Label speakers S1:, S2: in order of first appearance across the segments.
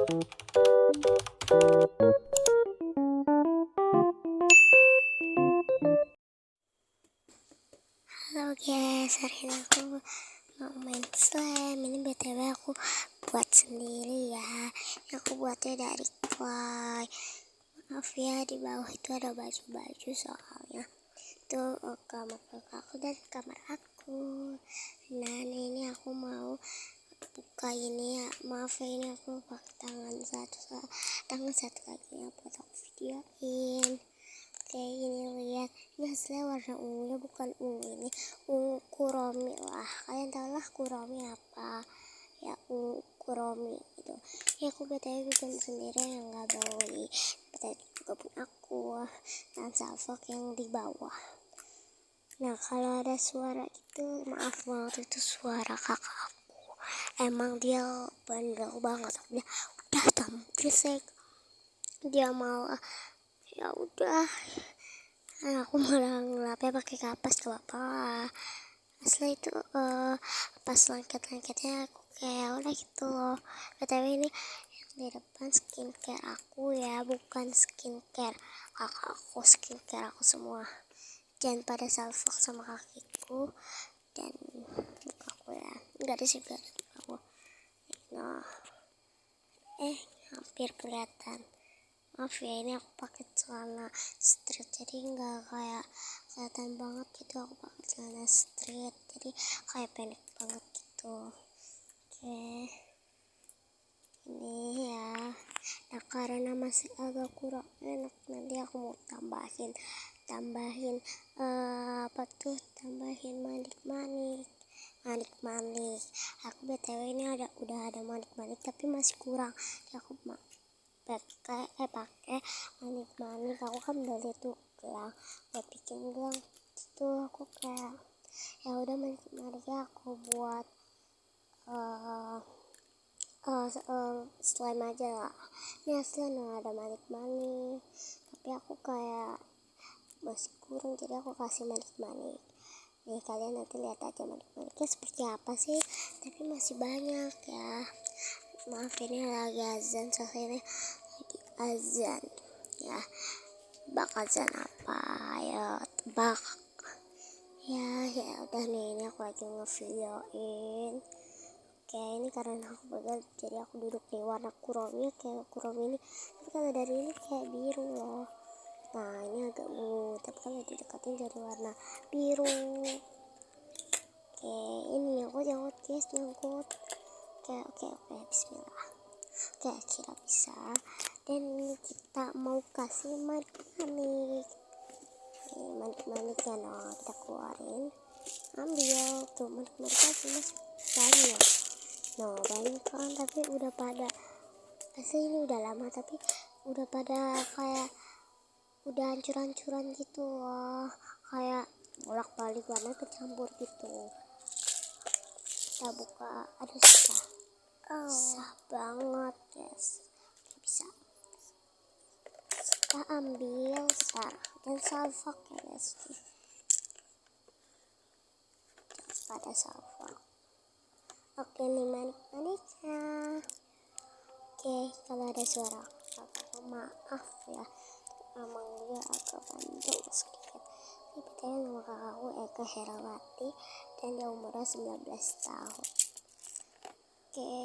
S1: Halo guys, hari ini aku mau main slime. Ini BTW aku buat sendiri ya. Aku buatnya dari clay. Maaf ya, di bawah itu ada baju-baju soalnya. Itu kamar aku dan kamar aku. Nah, ini aku mau buka ini ya. Maaf ya, ini aku pakai tangan satu kakinya buat aku videoin. Kayak gini, lihat, ini hasilnya warna ungunya bukan ungu, ini ungu kuromi lah. Kalian tahu lah kuromi apa ya, ungu kuromi gitu. Ya aku btw bikin sendiri yang nggak beli, btw juga punya aku dan salfok yang di bawah. Nah, kalau ada suara gitu, maaf banget, itu suara kakak aku. Emang dia bandel banget, udah tampil dia mau ya udah. Nah, aku malah ngelapnya pakai kapas ke bapak. Setelah itu pas lengket-lengketnya aku kayak udah gitu loh. BTW ini yang di depan skincare aku ya, bukan skincare kakak aku, skincare aku semua. Jangan pada salfok sama kakiku dan mukaku ya. Enggak ada sih, enggak ada aku. Nah, hampir kelihatan. Maaf ya, ini aku pakai celana street jadi nggak kayak kelihatan banget gitu. Aku pakai celana street jadi kayak pendek banget gitu. Oke, ini ya. Nah, karena masih agak kurang enak, nanti aku mau tambahin tambahin manik-manik. Aku btw ini udah ada manik-manik tapi masih kurang. Jadi aku pakai manik-manik. Aku kan beli tuh gelang buat bikin gelang itu. Aku kayak ya udah, manik-maniknya aku buat slime aja lah. Ini hasilnya ada manik-manik tapi aku kayak masih kurang, jadi aku kasih manik-manik. Nih, kalian nanti lihat aja manik-maniknya seperti apa sih, tapi masih banyak ya. Maaf, ini lagi azan, soalnya ini lagi azan ya. Bak azan apa ya, tebak ya udah nih, ini aku lagi ngevideoin. Oke, ini karena aku begal jadi aku duduk di warna kuromi, kayak kuromi ini, tapi kalau dari ini kayak biru loh. Nah, ini agak ungu tapi kalau didekatin jadi warna biru. Oke, ini nyangkut guys, nyangkut. Oke, bismillah. Oke, kira bisa. Dan ini kita mau kasih manik-manik. Manik-maniknya kita keluarin, ambil tuh manik-maniknya cuma banyak. Banyak kan, tapi udah pada asli ini udah lama tapi udah pada kayak udah hancur-hancuran gitu loh, kayak bolak-balik warna kecampur gitu. Kita buka, aduh susah banget guys. Bisa kita ambil dan salfok ya guys, pada salfok. Oke, nih manik-maniknya. Oke, kalau ada suara kakak maaf ya, emang dia agak bandel sedikit. Ini betulnya nama kakakku Eka Herawati dan dia umurnya 19 tahun. Oke,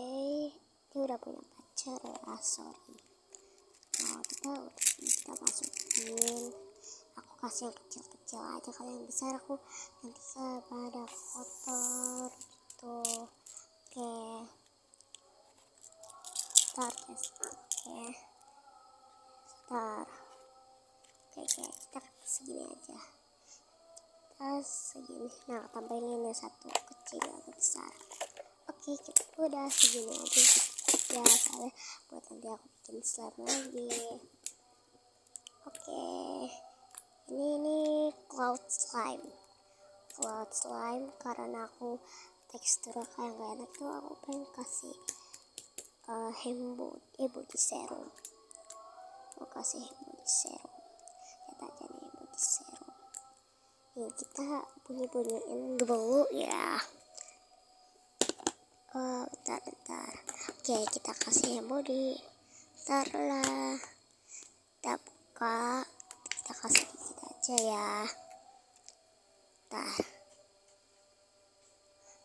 S1: dia udah punya pacar ya, sorry. Nah, kita masukin. Aku kasih yang kecil-kecil aja, kalau yang besar aku nanti pada kotor gitu. Oke, ntar guys. Oke, kita segini aja. Segini. Nah, tambahin ini satu kecil atau besar. Oke, kita udah segini aja ya, soalnya buat nanti aku bikin slime lagi. Oke, ini cloud slime karena aku teksturnya kayak gak enak tuh, aku pengen kasih body serum. Aku kasih body serum, lihat aja nih body serum. Nih, kita bunyi-bunyiin dulu ya. Bentar Oke, kita kasih body. Taruhlah, kita buka, kita kasih dikit aja ya. Nah,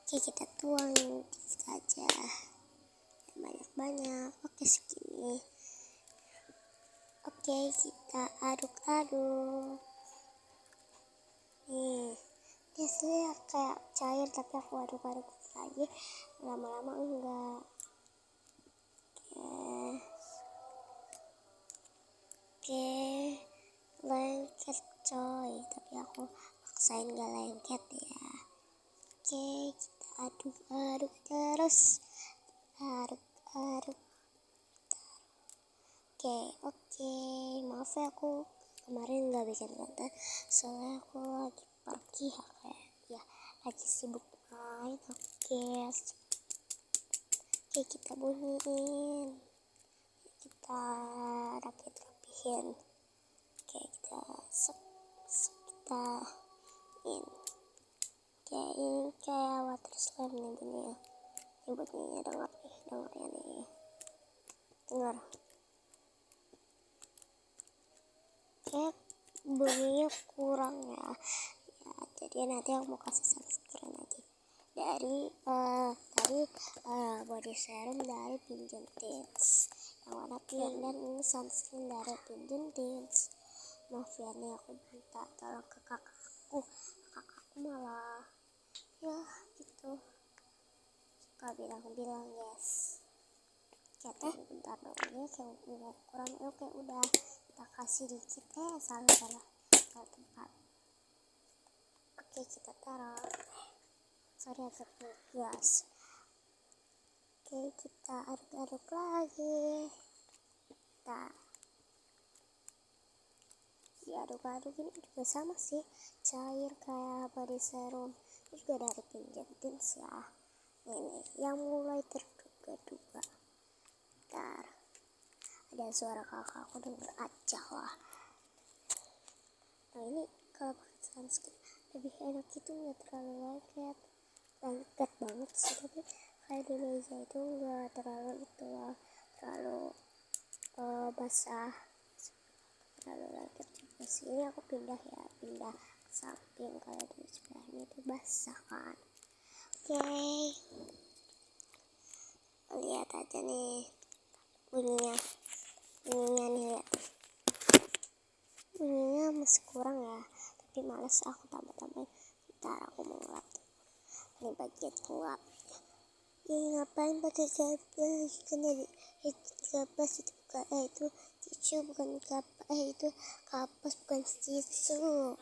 S1: oke, kita tuang dikit aja, banyak-banyak. Oke, segini. Oke, kita aduk-aduk. Nih, biasanya kayak cair, tapi aku aduk-aduk lagi, lama-lama enggak. Oke, lengket coy, tapi aku paksain gak lengket ya. Oke, kita aduk-aduk terus, aduk-aduk. Oke, maaf ya aku kemarin nggak bikin konten, soalnya aku lagi pergi ya, lagi sibuk main. Oke, kita bunyiin, kita rapihin. Oke, kita kita in. Oke, ini kayak water slime nih bunyinya. Ini bunyinya, dengar ya nih, dengar. Kayak bunyinya kurang ya, jadi nanti aku mau kasih sunscreen lagi dari tadi body serum dari Pinjam Tints yang warna pink, dan ini sunscreen dari Pinjam Tints. Maaf ya nih, aku minta tolong ke kakakku malah ya gitu suka bilang yes. Oke, bentar dong, ini kayak kurang. Oke, udah kita kasih dikit, salah tempat. Oke, kita taruh, sorry agak ngegas. Oke, kita aduk-aduk lagi. Kita diaduk-aduk, ini juga sama sih, cair kayak body serum. Ini juga dari Pinjam Tints ya. Ini yang mulai terduga-duga. Bentar, ada suara kakakku, denger aja lah. Nah, ini kalau pakai sunscreen lebih enak gitu, nggak terlalu lengket banget sih, tapi kayak di Indonesia itu nggak terlalu basah, terlalu lengket juga sih. Ini aku pindah ke samping, kalau di sebelahnya itu basah kan. Oke, lihat aja nih bunyinya nih, lihat. Bunyinya masih kurang ya, tapi males aku tambah-tambahin. Ntar aku mau ngelap. Ini bagian ngelap. Ngapain pakai kapas? Kan jadi kapas itu bukan, itu tisu bukan kapas, itu kapas bukan tisu.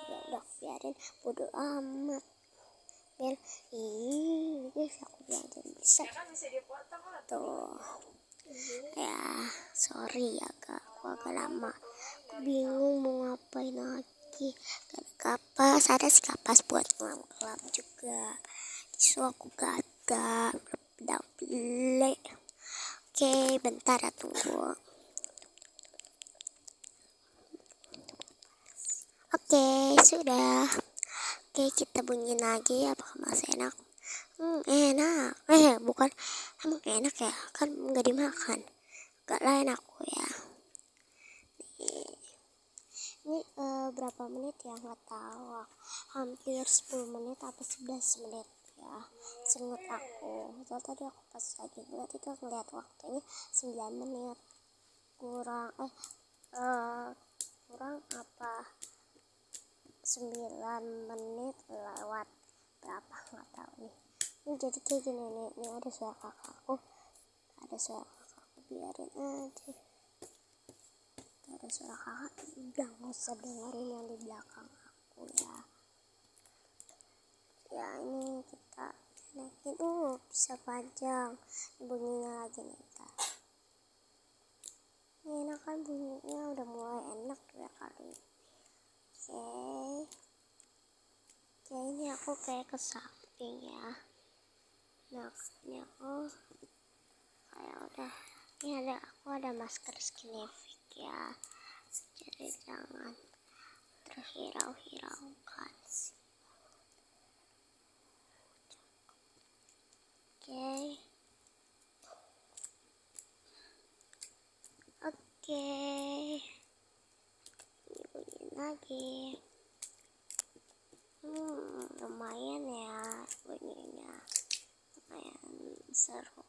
S1: Udah biarin, bodo amat. Aku bilang jadi bisa. Tuh. Ya, sorry ya kak, aku agak lama. Aku bingung mau ngapain lagi. Gak ada kapas, ada sih kapas buat ngelap juga. Tisu aku gak ada, udah beli. Oke, bentar ya, tunggu. Oke, sudah. Oke, kita bunyiin lagi, apakah masih enak? Enak. Bukan, emang enak ya, kan nggak dimakan. Gak lain aku ya. Ini berapa menit ya, nggak tahu. Hampir 10 menit atau 11 menit ya, seinget aku. Soalnya tadi aku pas lagi ngeliat itu, ngeliat waktunya 9 menit kurang apa 9 menit lewat berapa, nggak tahu nih. Ini jadi kayak gini nih, ini ada suara kakakku, biarin aja. Ada suara kakak, udah nggak usah dengerin yang di belakang aku ya. Ya, ini kita naikin, bisa panjang bunyinya lagi nih. Ini enak kan bunyinya, udah mulai enak ya kali. Oke, ini aku kayak ke samping ya. Nah, ini aku kayak udah, ini aku ada masker Skinnific ya, jadi jangan terhirau-hiraukan sih. Oke, Oke, bunyiin lagi. Lumayan ya bunyinya, lumayan seru.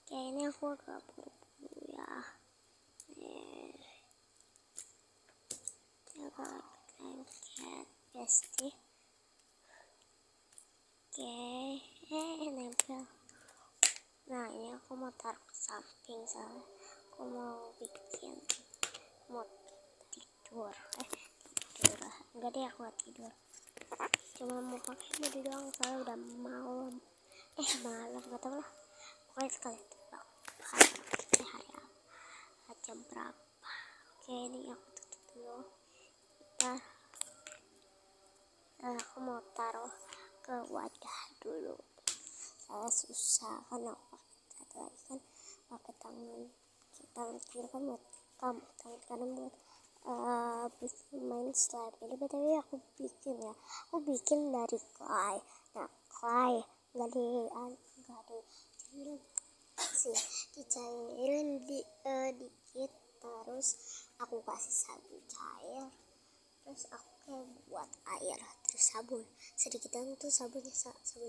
S1: Oke, ini aku agak buru-buru ya. Aku lengket pasti. Oke, nempel. Nah, ini aku mau taruh ke samping soalnya aku mau tidur. Enggak deh, aku gak tidur, cuma mau pakai mandi doang soalnya udah malam. Malam gak tau lah, pokoknya sekalian tebak hari apa, jam berapa. Oke, ini aku tutup dulu. Aku mau taruh ke wadah dulu, soalnya susah kan aku satu lagi kan pakai tangan kiri kan buat tangan kanan buat main slime. Ini btw aku bikin dari clay. Nah, clay nggak dicairin dikit, terus aku kasih sabun cair, terus aku kayak buat air, terus sabun sedikit tuh sabun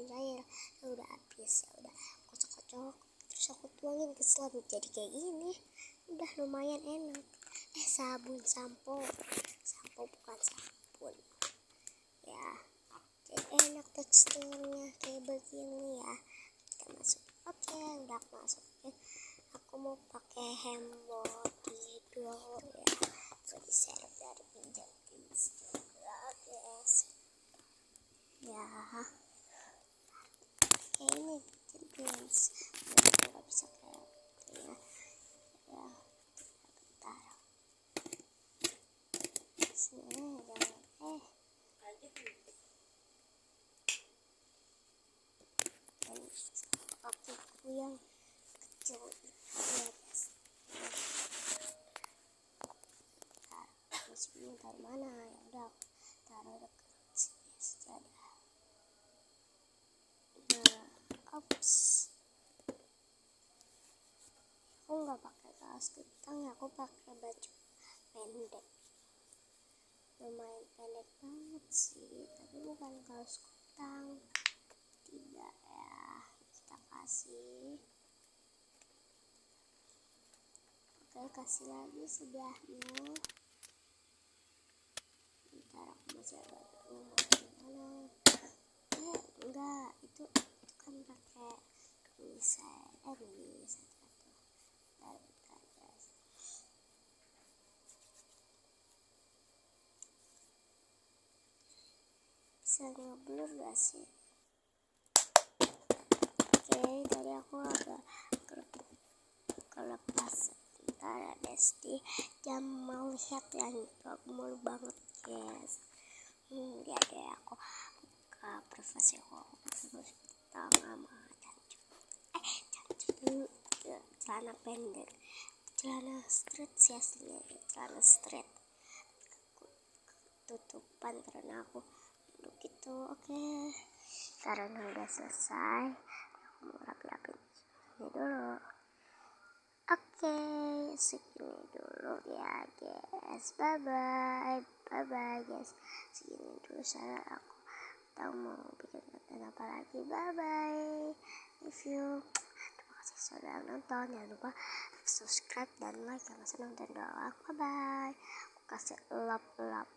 S1: cair. Udah habis, ya udah kocok-kocok, terus aku tuangin ke slime jadi kayak gini. Udah lumayan enak. Sampo bukan sabun ya, jadi enak teksturnya kayak begini ya. Kita masuk. Oke, udah masukin. Aku mau pakai hand body dulu ya, jadi serep dari pinjam juga guys ya. Ini jeans nggak bisa kayak gitu ya. Bentar, sini jangan kakiku yang kecil itu ya guys. Terus taruh mana ya, udah aku taruh dekat sini saja. Ops, aku nggak pakai kaos kutang ya, aku pakai baju pendek, lumayan pendek banget sih, tapi bukan kaos kutang. Tidak ya, kita kasih. Oke, kasih lagi sebelahnya. Ntar aku masih ada mana. Enggak, itu kan pakai bisa bentar guys. Bisa ngeblur gak sih? Oke, tadi aku agak kelepas sebentar ya Desti, jam mau lihat yang malu banget guys. Ya deh, aku buka privasi aku pertama dulu. Celana pendek, celana street sih aslinya, celana street tutupan karena aku duduk gitu. Oke, karena udah selesai aku mau rapi-rapin ini dulu. Oke, segini dulu ya guys, bye bye guys, segini dulu saya aku tahu mau bikin konten apa lagi. Bye bye, if you. Terima kasih sudah nonton, jangan lupa subscribe dan like yang senang dan doa. Bye bye, aku kasih love, bye.